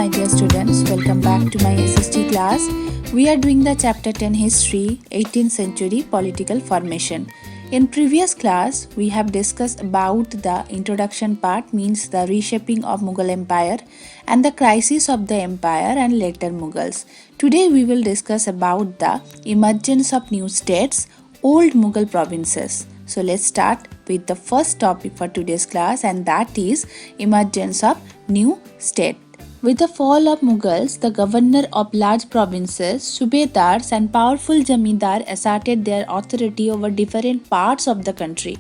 my dear students, welcome back to my SST class. We are doing the Chapter 10 History, 18th Century Political Formation. In previous class, we have discussed about the introduction part, means the reshaping of Mughal Empire and the crisis of the empire and later Mughals. Today we will discuss about the emergence of new states, old Mughal provinces. So let's start with the first topic for today's class, and that is emergence of new state. With the fall of Mughals, the governor of large provinces, subedars and powerful zamindar asserted their authority over different parts of the country.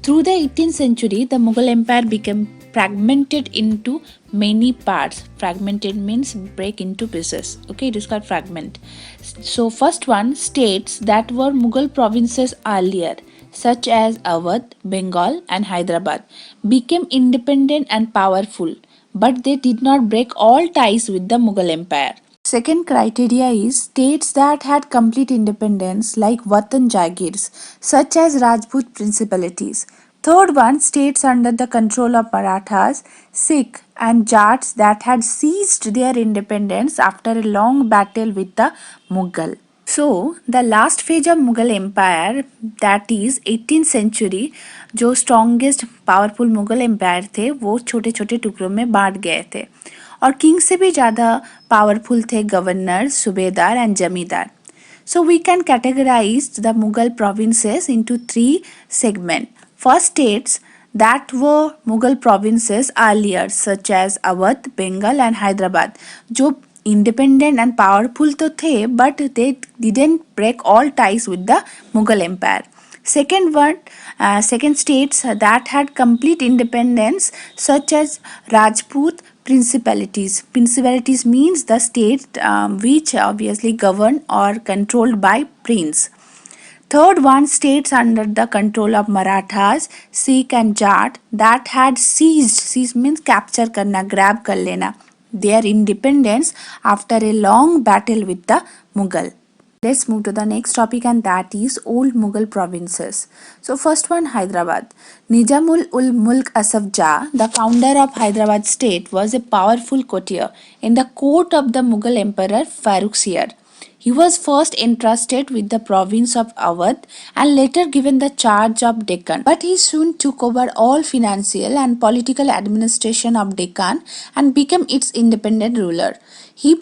Through the 18th century, the Mughal Empire became fragmented into many parts. Fragmented means break into pieces. Okay, it is called fragment. So first one, states that were Mughal provinces earlier, such as Awadh, Bengal and Hyderabad, became independent and powerful, but they did not break all ties with the Mughal Empire. Second criteria is states that had complete independence like Watan Jagirs, such as Rajput principalities. Third one, states under the control of Marathas, Sikh and Jats that had seized their independence after a long battle with the Mughal. So, the last phase of Mughal Empire, that is 18th century, जो strongest powerful Mughal Empire थे वो छोटे छोटे टुकड़ों में बांट गए थे और किंग से भी ज़्यादा पावरफुल थे गवर्नर, सूबेदार एंड जमींदार. So we can categorize the Mughal provinces into three segments. First, states that were Mughal provinces earlier, such as Awadh, Bengal and Hyderabad, जो independent and powerful तो थे, but they didn't break all ties with the Mughal Empire. Second one, second states that had complete independence, such as Rajput principalities. Principalities means the state which obviously governed or controlled by prince. Third one, states under the control of Marathas, Sikh and Jat that had seized. Seize means capture karna, grab kar lena, their independence after a long battle with the Mughal. Let's move to the next topic, and that is old Mughal provinces. So first one, Hyderabad. Nizamul-ul-Mulk Asaf Jah, the founder of Hyderabad state, was a powerful courtier in the court of the Mughal emperor Farrukhsiyar. He was first entrusted with the province of Awadh and later given the charge of Deccan. But he soon took over all financial and political administration of Deccan and became its independent ruler. He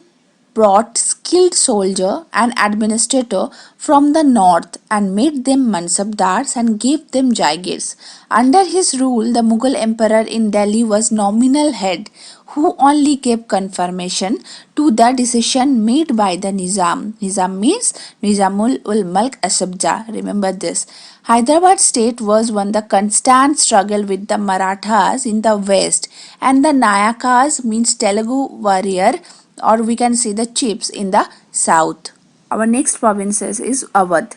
brought skilled soldier and administrator from the north and made them mansabdars and gave them jagirs. Under his rule, the Mughal emperor in Delhi was nominal head, who only gave confirmation to the decision made by the Nizam. Nizam means Nizamul-ul-Mulk Asaf Jah. Remember this. Hyderabad state was one the constant struggle with the Marathas in the west, and the Nayakas means Telugu warrior, or we can see the chiefs in the south. Our next provinces is Awadh.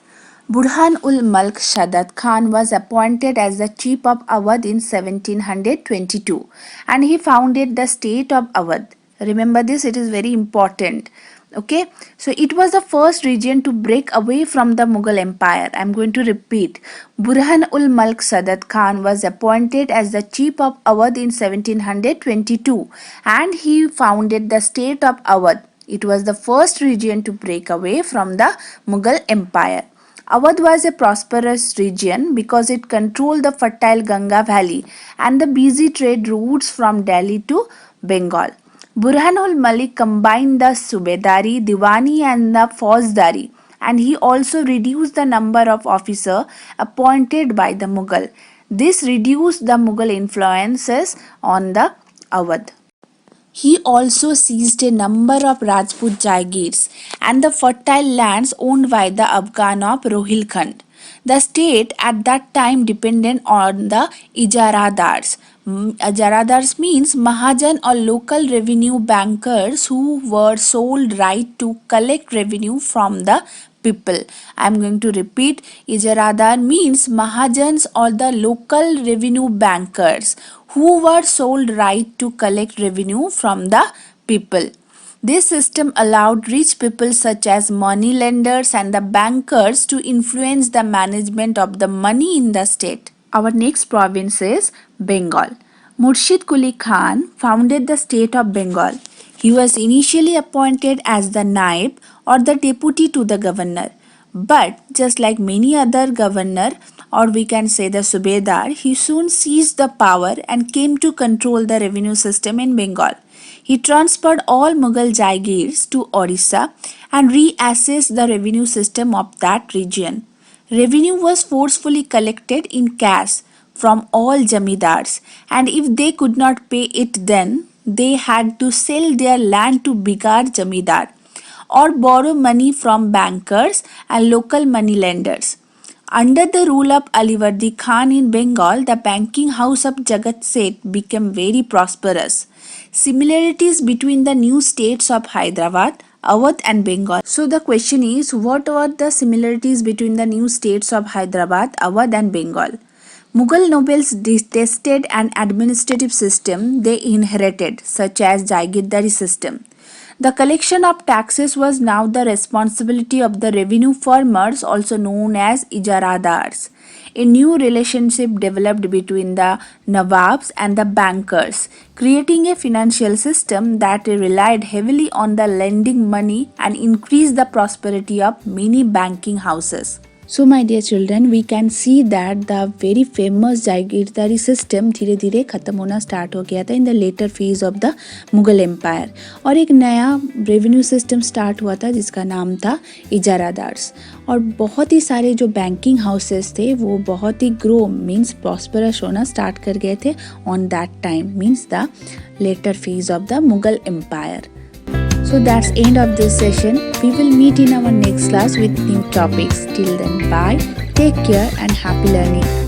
Burhan-ul-Mulk Shaddad Khan was appointed as the chief of Awadh in 1722 and he founded the state of Awadh. Remember this, it is very important. Okay, so it was the first region to break away from the Mughal Empire. I am going to repeat. Burhan-ul-Mulk Shaddad Khan was appointed as the chief of Awadh in 1722 and he founded the state of Awadh. It was the first region to break away from the Mughal Empire. Awadh was a prosperous region because it controlled the fertile Ganga Valley and the busy trade routes from Delhi to Bengal. Burhan-ul-Malik combined the Subedari, Diwani and the Fauzdari, and he also reduced the number of officers appointed by the Mughal. This reduced the Mughal influences on the Awadh. He also seized a number of Rajput Jagirs and the fertile lands owned by the Afghan of Rohilkhand. The state at that time depended on the Ijaradars. Ijaradars means Mahajan or local revenue bankers who were sold right to collect revenue from the people. I am going to repeat. Ijaradar means Mahajans or the local revenue bankers who were sold right to collect revenue from the people. This system allowed rich people such as money lenders and the bankers to influence the management of the money in the state. Our next province is Bengal. Murshid Quli Khan founded the state of Bengal. He was initially appointed as the naib or the deputy to the governor. But just like many other governor, or we can say the Subedar, he soon seized the power and came to control the revenue system in Bengal. He transferred all Mughal Jaigirs to Orissa and reassessed the revenue system of that region. Revenue was forcefully collected in cash from all jamidars, and if they could not pay it then, they had to sell their land to Bigar jamidar or borrow money from bankers and local moneylenders. Under the rule of Alivardi Khan in Bengal, the banking house of Jagat Seth became very prosperous. Similarities between the new states of Hyderabad, Awadh and Bengal. So the question is, what were the similarities between the new states of Hyderabad, Awadh and Bengal? Mughal nobles detested an administrative system they inherited, such as Jagirdari system. The collection of taxes was now the responsibility of the revenue farmers, also known as ijaradars. A new relationship developed between the nawabs and the bankers, creating a financial system that relied heavily on the lending money and increased the prosperity of many banking houses. So my dear children, we can see that the very famous Jagirdari system धीरे धीरे खत्म होना start हो गया था in the latter phase of the Mughal empire, और एक नया रेवेन्यू सिस्टम स्टार्ट हुआ था जिसका नाम था इजारादार्स. और बहुत ही सारे जो बैंकिंग हाउसेस थे वो बहुत ही ग्रो मीन्स प्रॉस्परस होना स्टार्ट कर गए थे on that time, means the latter phase of the Mughal empire. So that's end of this session. We will meet in our next class with new topics. Till then, bye, take care and happy learning.